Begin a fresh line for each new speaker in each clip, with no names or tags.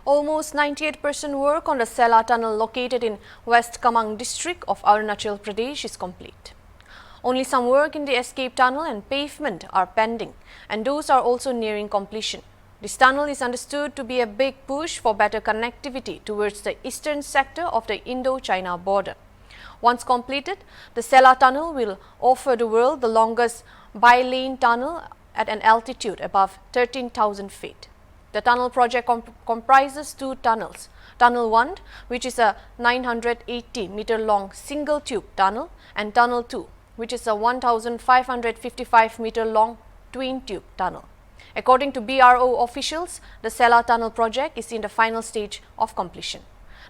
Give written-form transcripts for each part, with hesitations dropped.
Almost 98% work on the Sela tunnel located in West Kamang district of Arunachal Pradesh is complete. Only some work in the escape tunnel and pavement are pending, and those are also nearing completion. This tunnel is understood to be a big push for better connectivity towards the eastern sector of the Indo-China border. Once completed, the Sela tunnel will offer the world the longest bi-lane tunnel at an altitude above 13,000 feet. The tunnel project comprises two tunnels. Tunnel 1, which is a 980-meter long single tube tunnel, and Tunnel 2, which is a 1,555-meter long twin tube tunnel. According to BRO officials, the Sela tunnel project is in the final stage of completion.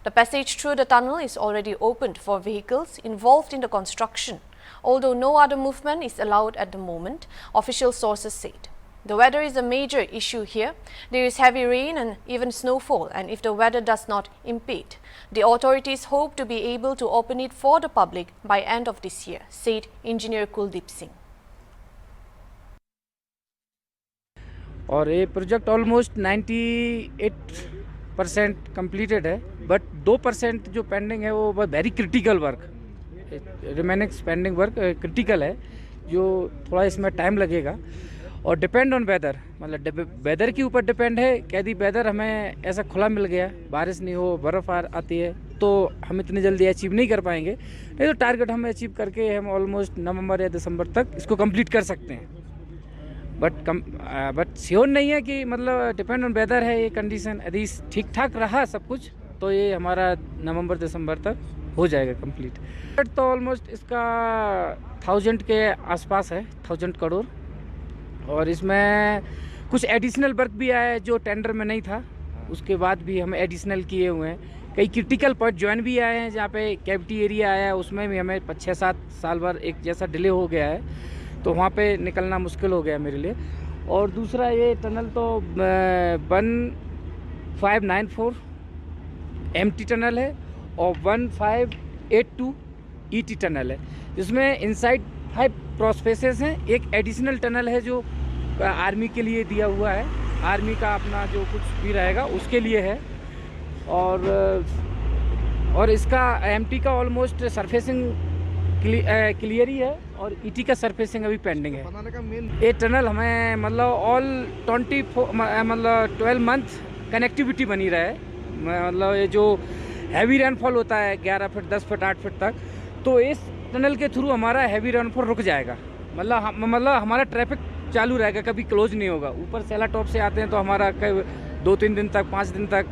The passage through the tunnel is already opened for vehicles involved in the construction, although no other movement is allowed at the moment, official sources said. The weather is a major issue here. There is heavy rain and even snowfall, and if the weather does not impede, the authorities hope to be able to open it for the public by end of this year, said Engineer Kuldeep Singh.
और ये project almost 98% completed है, but 2% जो pending है वो very critical work, remaining pending work critical है, जो थोड़ा इसमें टाइम लगेगा और डिपेंड ऑन वेदर, मतलब वेदर के ऊपर डिपेंड है। यदि वेदर हमें ऐसा खुला मिल गया, बारिश नहीं हो, बर्फ़ आती है, तो हम इतनी जल्दी अचीव नहीं कर पाएंगे। नहीं तो टारगेट हम अचीव करके हम ऑलमोस्ट नवंबर या दिसंबर तक इसको कंप्लीट कर सकते हैं। बट श्योर नहीं है कि मतलब डिपेंड ऑन वेदर है ये कंडीशन। यदि ठीक ठाक रहा सब कुछ तो ये हमारा नवंबर दिसंबर तक हो जाएगा कंप्लीट। तो ऑलमोस्ट इसका 1000 के आसपास है, 1000 करोड़। और इसमें कुछ एडिशनल वर्क भी आया है जो टेंडर में नहीं था, उसके बाद भी हम एडिशनल किए हुए हैं। कई क्रिटिकल पॉइंट ज्वाइन भी आए हैं जहाँ पे कैविटी एरिया आया है, उसमें भी हमें 6-7 साल भर एक जैसा डिले हो गया है, तो वहाँ पे निकलना मुश्किल हो गया मेरे लिए। और दूसरा ये टनल तो 1594 एमटी टनल है और 1582 ईटी टनल है, जिसमें इनसाइड 5 क्रॉस फेसेस हैं। एक एडिशनल टनल है जो आर्मी के लिए दिया हुआ है, आर्मी का अपना जो कुछ भी रहेगा उसके लिए है। और इसका एमटी का ऑलमोस्ट सरफेसिंग क्लियर ही है और ईटी का सरफेसिंग अभी पेंडिंग है। बनाने का मेन ये टनल हमें मतलब ऑल 12 मंथ कनेक्टिविटी बनी रहे, मतलब ये जो हैवी रेनफॉल होता है 11 फीट 10 फीट 8 फीट तक, तो इस टनल के थ्रू हमारा हैवी रेनफॉल रुक जाएगा। मतलब हमारा ट्रैफिक चालू रहेगा, कभी क्लोज नहीं होगा। ऊपर सेला टॉप से आते हैं तो हमारा 2-3 दिन तक 5 दिन तक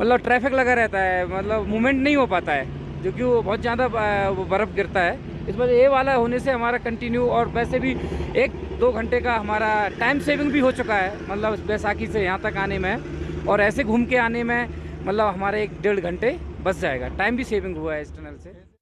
मतलब ट्रैफिक लगा रहता है, मतलब मूवमेंट नहीं हो पाता है, जो कि वो बहुत ज़्यादा बर्फ़ गिरता है। इस वजह ये वाला होने से हमारा कंटिन्यू, और वैसे भी 1-2 घंटे का हमारा टाइम सेविंग भी हो चुका है, मतलब बैसाखी से यहाँ तक आने में, और ऐसे घूम के आने में मतलब हमारे 1-1.5 घंटे बच जाएगा। टाइम भी सेविंग हुआ है इस टनल से।